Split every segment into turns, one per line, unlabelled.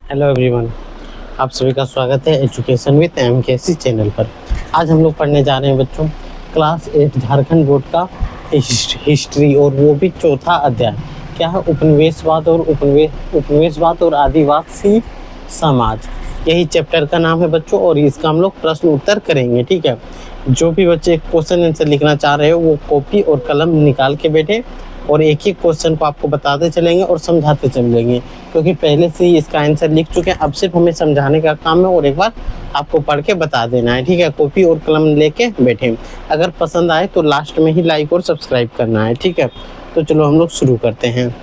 Hello everyone, आप सभी का स्वागत है एजुकेशन विद एमकेसी चैनल पर। आज हम लोग पढ़ने जा रहे हैं बच्चों क्लास 8 झारखंड बोर्ड का हिस्ट्री, और वो भी चौथा अध्याय। क्या है? उपनिवेशवाद और आदिवासी समाज, यही चैप्टर का नाम है बच्चों। और इसका हम लोग प्रश्न उत्तर करेंगे। ठीक है, जो भी बच्चे क्वेश्चन आंसर लिखना चाह रहे हो वो कॉपी और कलम निकाल के बैठे और एक एक क्वेश्चन को आपको बताते चलेंगे और समझाते चलेंगे, क्योंकि पहले से ही इसका आंसर लिख चुके हैं। अब सिर्फ हमें समझाने का काम है और एक बार आपको पढ़ के बता देना है। ठीक है, कॉपी और कलम लेके बैठे। अगर पसंद आए तो लास्ट में ही लाइक और सब्सक्राइब करना है। ठीक है, तो चलो हम लोग शुरू करते हैं।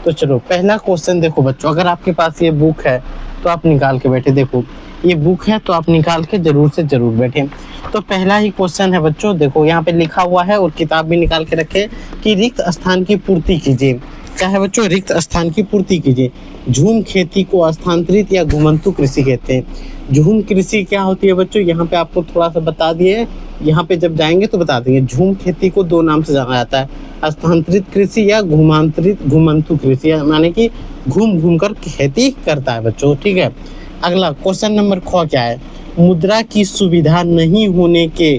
तो चलो पहला क्वेश्चन देखो बच्चों, अगर आपके पास ये बुक है तो आप निकाल के बैठे। देखो ये बुक है तो आप निकाल के जरूर से जरूर बैठे। तो पहला ही क्वेश्चन है बच्चों, देखो यहाँ पे लिखा हुआ है और किताब भी निकाल के रखे कि रिक्त स्थान की पूर्ति कीजिए। क्या है बच्चों? रिक्त स्थान की पूर्ति कीजिए। झूम खेती को स्थानांतरित या घुमंतु कृषि कहते हैं। झूम कृषि क्या होती है बच्चों? यहाँ पे आपको थोड़ा सा बता दिए, यहाँ पे जब जाएंगे तो बता देंगे। झूम खेती को दो नाम से जाना जाता है, स्थानांतरित कृषि या घुमंतु कृषि, माने कि घूम घूम कर खेती करता है बच्चों। ठीक है, अगला क्वेश्चन नंबर ख क्या है? मुद्रा की सुविधा नहीं होने के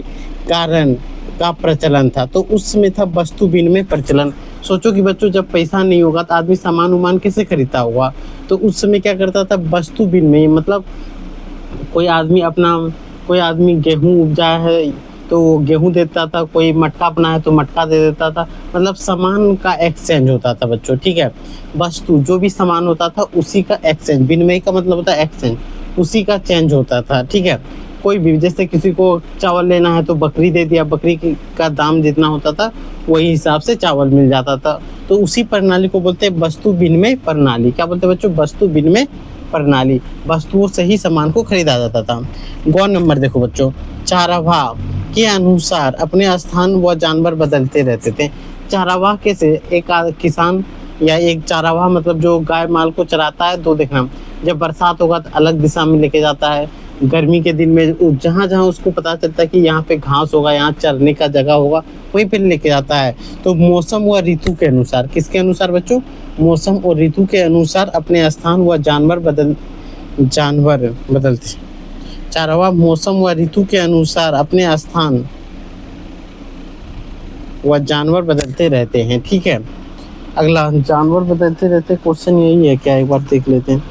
कारण का प्रचलन था, तो उसमें था वस्तु विनिमय प्रचलन। सोचो कि बच्चों जब पैसा नहीं होगा तो आदमी सामान उमान कैसे खरीदता होगा? तो उस समय क्या करता था? वस्तु विनिमय, मतलब कोई आदमी गेहूं उपजाया है तो गेहूं देता था, कोई मटका अपना है तो मटका दे देता था। मतलब सामान का एक्सचेंज होता था बच्चों। ठीक है, वस्तु जो भी सामान होता था उसी का एक्सचेंज, विनिमय का मतलब होता है एक्सचेंज, उसी का चेंज होता था। ठीक है, कोई भी जैसे किसी को चावल लेना है तो बकरी दे दिया, बकरी का दाम जितना होता था वही हिसाब से चावल मिल जाता था। तो उसी प्रणाली को बोलते हैं वस्तु विनिमय प्रणाली। क्या बोलते हैं बच्चों? वस्तु विनिमय प्रणाली। वस्तुओं से ही सामान को खरीदा जाता था। गौ नंबर देखो बच्चों, चारागाह के अनुसार अपने स्थान व जानवर बदलते रहते थे। चारागाह कैसे? एक किसान या एक चारागाह मतलब जो गाय माल को चराता है, तो देखना जब बरसात होगा तो अलग दिशा में लेके जाता है। गर्मी के दिन में जहाँ जहाँ उसको पता चलता है कि यहाँ पे घास होगा, यहाँ चरने का जगह होगा, वहीं पे लेके जाता है। तो मौसम व ऋतु के अनुसार, किसके अनुसार बच्चों? मौसम और ऋतु के अनुसार अपने स्थान व जानवर बदलते। चारागाह मौसम व ऋतु के अनुसार अपने स्थान व जानवर बदलते रहते हैं। ठीक है, अगला जानवर बदलते रहते, क्वेश्चन यही है क्या? एक बार देख लेते हैं।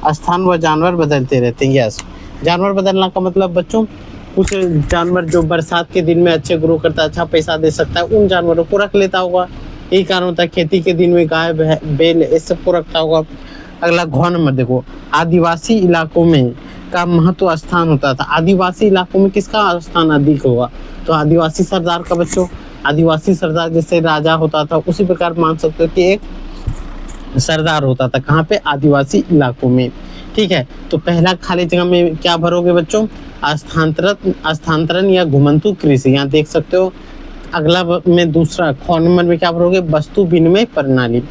स्थान व जानवर बदलते रहते हैं। यस, जानवर बदलना का मतलब बच्चों कुछ जानवर जो बरसात के दिन में अच्छे ग्रो करता है, अच्छा पैसा दे सकता है, उन जानवरों को रख लेता होगा। यही कारण होता है खेती के दिन में गाय बैल इस सब को रखता होगा। अगला घ नंबर देखो, आदिवासी इलाकों में का महत्व स्थान होता था। आदिवासी इलाकों में किसका स्थान अधिक होगा? तो आदिवासी सरदार का बच्चों। आदिवासी सरदार जैसे राजा होता था उसी प्रकार मान सकते हो कि एक सरदार होता था। कहाँ पे? आदिवासी इलाकों में। ठीक है, तो पहला खाली जगह में क्या भरोगे बच्चों? स्थानांतरण या घुमंतु कृषि, यहाँ देख सकते हो। अगला में दूसरा ख नंबर में क्या भरोगे? वस्तु विनिमय प्रणाली।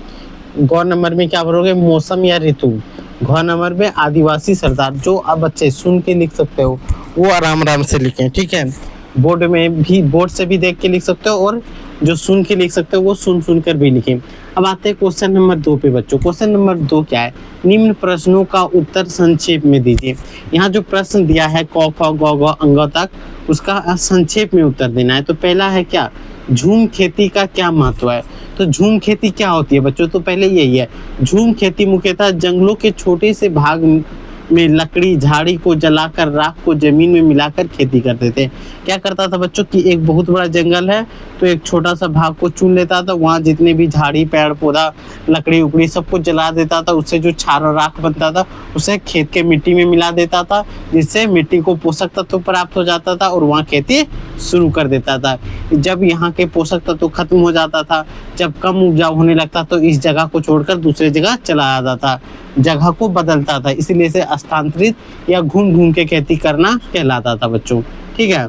ग नंबर में क्या भरोगे? मौसम या ऋतु। घ नंबर में आदिवासी सरदार। जो अब बच्चे सुन के लिख सकते हो वो आराम आराम से लिखें। ठीक है, बोर्ड में भी, बोर्ड से भी देख के लिख सकते हो और जो सुन के लिख सकते हो वो सुन कर भी लिखें। अब आते हैं क्वेश्चन नंबर 2 पे बच्चों। क्वेश्चन नंबर 2 क्या है? निम्न प्रश्नों का उत्तर संक्षेप में दीजिए। यहाँ जो प्रश्न दिया है क ख ग घ अंग तक, उसका संक्षेप में उत्तर देना है। तो पहला है क्या? झूम खेती का क्या महत्व है? तो झूम खेती क्या होती है बच्चों? तो पहले यही है, झूम खेती मुख्यतः जंगलों के छोटे से भाग में लकड़ी झाड़ी को जलाकर राख को जमीन में मिलाकर खेती करते थे। क्या करता था बच्चों कि एक बहुत बड़ा जंगल है तो एक छोटा सा भाग को चुन लेता था, वहाँ जितने भी झाड़ी पेड़ पौधा लकड़ी उकड़ी सबको जला देता था। उससे जो क्षार और राख बनता था उसे खेत के मिट्टी में मिला देता था, जिससे मिट्टी को पोषक तत्व प्राप्त हो जाता था और वहाँ खेती शुरू कर देता था। जब यहाँ के पोषक तत्व खत्म हो जाता था, जब कम उपजाऊ होने लगता तो इस जगह को छोड़कर दूसरी जगह चला जाता था, जगह को बदलता था। इसलिए से स्थानांतरित या घूम घूम के खेती करना कहलाता था बच्चों। ठीक है,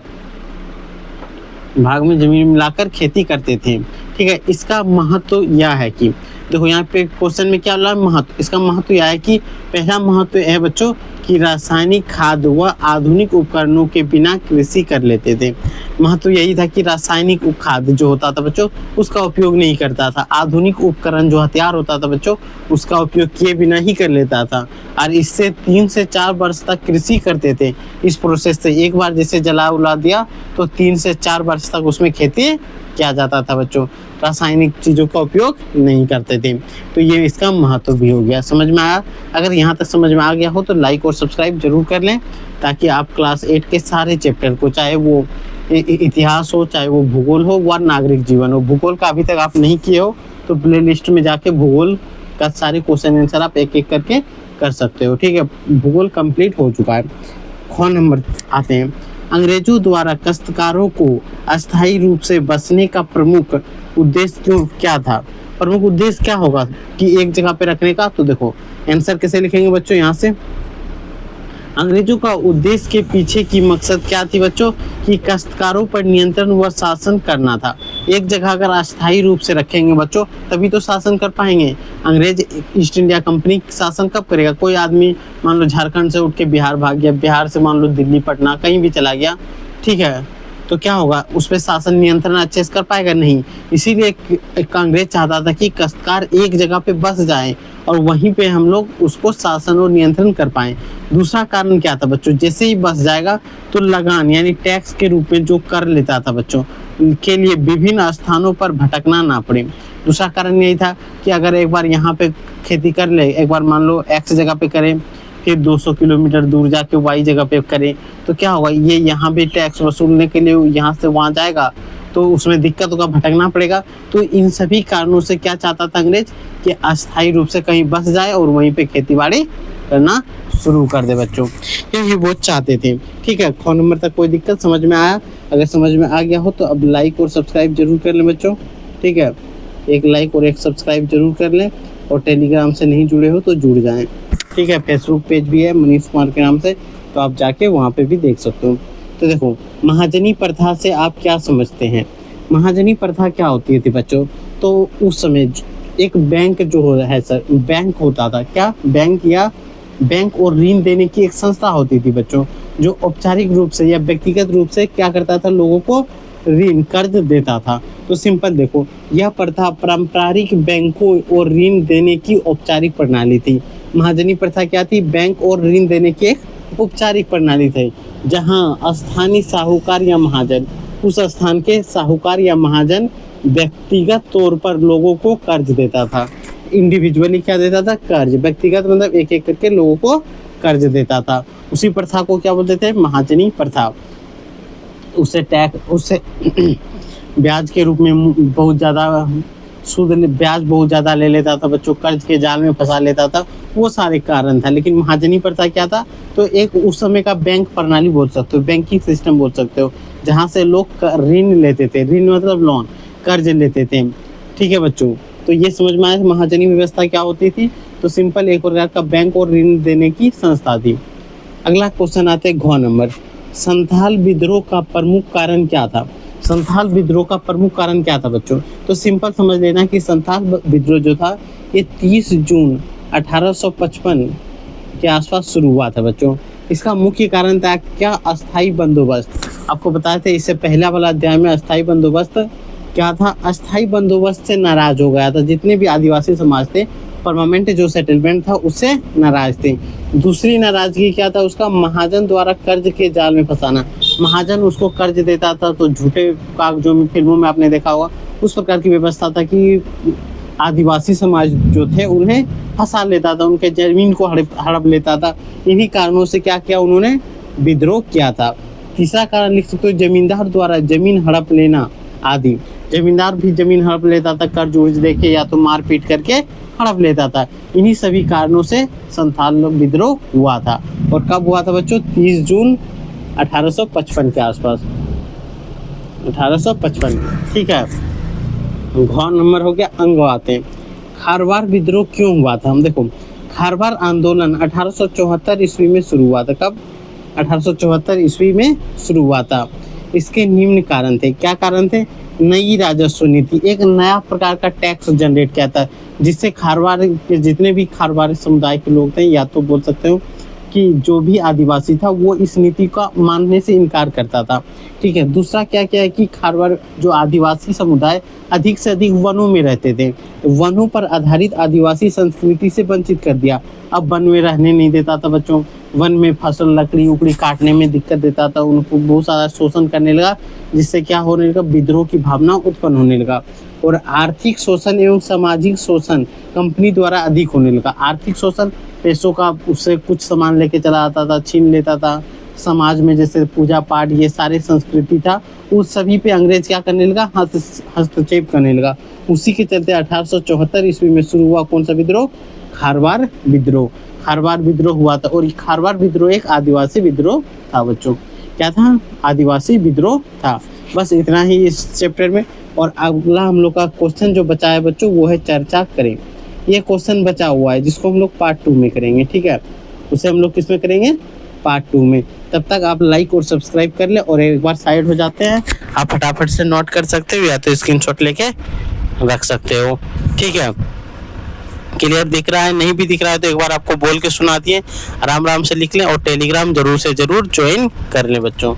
भाग में जमीन मिलाकर खेती करते थे। ठीक है, इसका महत्व यह है कि देखो यहाँ पे क्वेश्चन में क्या बोला? महत्व। इसका महत्व यह है कि पहला महत्व है बच्चों कि रासायनिक खाद व आधुनिक उपकरणों के बिना कृषि कर लेते थे। महत्व यही था कि रासायनिक खाद जो होता था बच्चों उसका उपयोग नहीं करता था, आधुनिक उपकरण जो हथियार होता था बच्चों उसका उपयोग किए बिना ही कर लेता था, और इससे 3 से 4 वर्ष तक कृषि करते थे। इस प्रोसेस से एक बार जैसे जला उला दिया तो 3 से 4 वर्ष तक उसमें खेती किया जाता था बच्चों, रासायनिक चीज़ों का उपयोग नहीं करते थे। तो ये इसका महत्व भी हो गया। समझ में आया? अगर यहाँ तक समझ में आ गया हो तो लाइक और सब्सक्राइब जरूर कर लें, ताकि आप क्लास 8 के सारे चैप्टर को, चाहे वो इतिहास हो, चाहे वो भूगोल हो, व नागरिक जीवन हो, भूगोल का अभी तक आप नहीं किए हो तो प्ले लिस्ट में जाके भूगोल का सारे क्वेश्चन आंसर आप एक एक करके कर सकते हो। ठीक है, भूगोल कंप्लीट हो चुका है। ख नंबर आते हैं। अंग्रेजों द्वारा काश्तकारों को अस्थायी रूप से बसने का प्रमुख उद्देश्य क्या था? प्रमुख उद्देश्य क्या होगा कि एक जगह पे रखने का? तो देखो आंसर कैसे लिखेंगे बच्चों, यहाँ से अंग्रेजों का उद्देश्य के पीछे की मकसद क्या थी बच्चों? कि काश्तकारों पर नियंत्रण व शासन करना था। एक जगह अगर अस्थायी रूप से रखेंगे बच्चों तभी तो शासन कर पाएंगे। अंग्रेज ईस्ट इंडिया कंपनी शासन कब करेगा? कोई आदमी मान लो झारखंड से उठ के बिहार भाग गया, बिहार से मान लो दिल्ली पटना कहीं भी चला गया, ठीक है, तो क्या होगा? उस पर शासन नियंत्रण अच्छे से कर पाएगा? नहीं। इसीलिए एक अंग्रेज चाहता था कि काश्तकार एक जगह पे बस जाए और वहीं पे हम लोग उसको शासन और नियंत्रण कर पाएं। दूसरा कारण क्या था बच्चों? जैसे ही बस जाएगा तो लगान यानी टैक्स के रूप में जो कर लेता था बच्चों के लिए विभिन्न स्थानों पर भटकना ना पड़े। दूसरा कारण यही था कि अगर एक बार यहाँ पे खेती कर ले, एक बार मान लो एक्स जगह पे करें, फिर 200 किलोमीटर दूर जाके वाई जगह पे करें, तो क्या होगा? ये यहाँ पे टैक्स वसूलने के लिए यहाँ से वहाँ जाएगा तो उसमें दिक्कत होगा, भटकना पड़ेगा। तो इन सभी कारणों से क्या चाहता था अंग्रेज? कि अस्थायी रूप से कहीं बस जाए और वहीं पे खेती बाड़ी करना शुरू कर दे बच्चों, यही वो चाहते थे। ठीक है, ख नंबर तक कोई दिक्कत समझ में आया? अगर समझ में आ गया हो तो अब लाइक और सब्सक्राइब जरूर कर लें बच्चों। ठीक है, एक लाइक और एक सब्सक्राइब जरूर कर लें, और टेलीग्राम से नहीं जुड़े हो तो जुड़ जाएं। ठीक है, फेसबुक पेज भी है मनीष कुमार के नाम से, तो आप जाके वहाँ पे भी देख सकते हो। तो देखो, महाजनी प्रथा से आप क्या समझते हैं? महाजनी प्रथा क्या होती थी बच्चों? तो उस समय एक बैंक जो है सर, बैंक होता था, क्या बैंक या बैंक और ऋण देने की एक संस्था होती थी बच्चों, जो औपचारिक रूप से या व्यक्तिगत रूप से क्या करता था? लोगों को ऋण कर्ज देता था। तो सिंपल देखो, यह प्रथा पारंपरिक बैंकों और ऋण देने की औपचारिक प्रणाली थी। महाजनी प्रथा क्या थी? बैंक और ऋण देने की एक औपचारिक प्रणाली थी, जहां स्थानीय साहूकार या महाजन, उस स्थान के साहूकार या महाजन व्यक्तिगत तौर पर लोगों को कर्ज देता था। इंडिविजुअली क्या देता था? कर्ज। व्यक्तिगत मतलब एक एक करके लोगों को कर्ज देता था। उसी प्रथा को क्या बोलते थे? महाजनी प्रथा। उससे टैक्स, उससे ब्याज के रूप में बहुत ज़्यादा सूद, ब्याज बहुत ज़्यादा ले लेता था बच्चों, कर्ज के जाल में फंसा लेता था, वो सारे कारण था। लेकिन महाजनी प्रथा क्या था? तो एक उस समय का बैंक प्रणाली बोल सकते हो, बैंकिंग सिस्टम बोल सकते हो, जहाँ से लोग ऋण लेते थे, ऋण मतलब लोन, कर्ज लेते थे। ठीक है बच्चों, तो ये समझ में आया महाजनी व्यवस्था क्या होती थी? तो सिंपल एक प्रकार का बैंक और ऋण देने की संस्था थी। अगला क्वेश्चन आते हैं घ नंबर। संथाल विद्रोह का प्रमुख कारण क्या था? संथाल विद्रोह का प्रमुख कारण क्या था बच्चों? तो सिंपल समझ लेना कि संथाल विद्रोह जो था ये 30 जून 1855 के आसपास शुरू हुआ था बच्चों। इसका मुख्य कारण था क्या? अस्थाई बंदोबस्त। आपको बताए थे इससे पहला वाला अध्याय में अस्थाई बंदोबस्त क्या था? अस्थाई बंदोबस्त से नाराज हो गया था, जितने भी आदिवासी समाज थे, परमानेंट जो सेटलमेंट था उससे नाराज थे। दूसरी नाराजगी क्या था उसका? महाजन द्वारा कर्ज के जाल में फंसाना। महाजन उसको कर्ज देता था तो झूठे कागजों में, फिल्मों में आपने देखा होगा, उस प्रकार की व्यवस्था था कि आदिवासी समाज जो थे उन्हें फंसा लेता था, उनके जमीन को हड़प लेता था। इन्हीं कारणों से क्या किया उन्होंने? विद्रोह किया था। तीसरा कारण लिख सकते हो, जमींदार द्वारा जमीन हड़प लेना आदि। जमींदार भी जमीन हड़प लेता था, कर्ज उर्ज देके या तो मार पीट करके हड़प लेता था। इन्हीं सभी कारणों से संथाल विद्रोह हुआ था। और कब हुआ था बच्चों? 30 जून 1855 के आसपास, 1855। ठीक है, घ नंबर हो गया। अंग आते हैं। खारवार विद्रोह क्यों हुआ था? हम देखो, खारवार आंदोलन 1874 ईस्वी में शुरू हुआ था। कब? 1874 ईस्वी में शुरू हुआ था। इसके निम्न कारण थे। क्या कारण थे? नई राजस्व नीति, एक नया प्रकार का टैक्स जनरेट किया था, जिससे खारवार के जितने भी खारवारी समुदाय के लोग थे, या तो बोल सकते हो कि जो भी आदिवासी था वो इस नीति का मानने से इनकार करता था। ठीक है, दूसरा क्या क्या है कि खारवाड़ जो आदिवासी समुदाय अधिक से अधिक वनों में रहते थे, वनों पर आधारित आदिवासी संस्कृति से वंचित कर दिया। अब वन में रहने नहीं देता था बच्चों, वन में फसल लकड़ी उकड़ी काटने में दिक्कत देता था, उनको बहुत सारा शोषण करने लगा, जिससे क्या होने लगा, विद्रोह की भावना उत्पन्न होने लगा। और आर्थिक शोषण एवं सामाजिक शोषण कंपनी द्वारा अधिक होने लगा। आर्थिक शोषण, पैसों का उससे कुछ सामान लेके चला आता था, छीन लेता था। समाज में जैसे पूजा पाठ ये सारे संस्कृति था, उस सभी पे अंग्रेज क्या करने लगा, हस्तक्षेप करने लगा। उसी के चलते 1874 ईस्वी में शुरू हुआ कौन सा विद्रोह, खारवाड़ विद्रोह। खारवाड़ विद्रोह हुआ था, और ये खारवाड़ विद्रोह एक आदिवासी विद्रोह था बच्चों। क्या था, आदिवासी विद्रोह था। बस इतना ही इस चैप्टर में। और अगला हम लोग का क्वेश्चन जो बचा है बच्चों वो है चर्चा करें। ये क्वेश्चन बचा हुआ है जिसको हम लोग पार्ट 2 में करेंगे। ठीक है, उसे हम लोग किस में करेंगे, पार्ट 2 में। तब तक आप लाइक और सब्सक्राइब कर ले, और एक बार साइड हो जाते हैं, आप फटाफट से नोट कर सकते हो या तो स्क्रीनशॉट लेके रख सकते हो। ठीक है, क्लियर दिख रहा है, नहीं भी दिख रहा है तो एक बार आपको बोल के सुना दिए, आराम आराम से लिख लें, और टेलीग्राम जरूर से जरूर ज्वाइन कर लें बच्चों।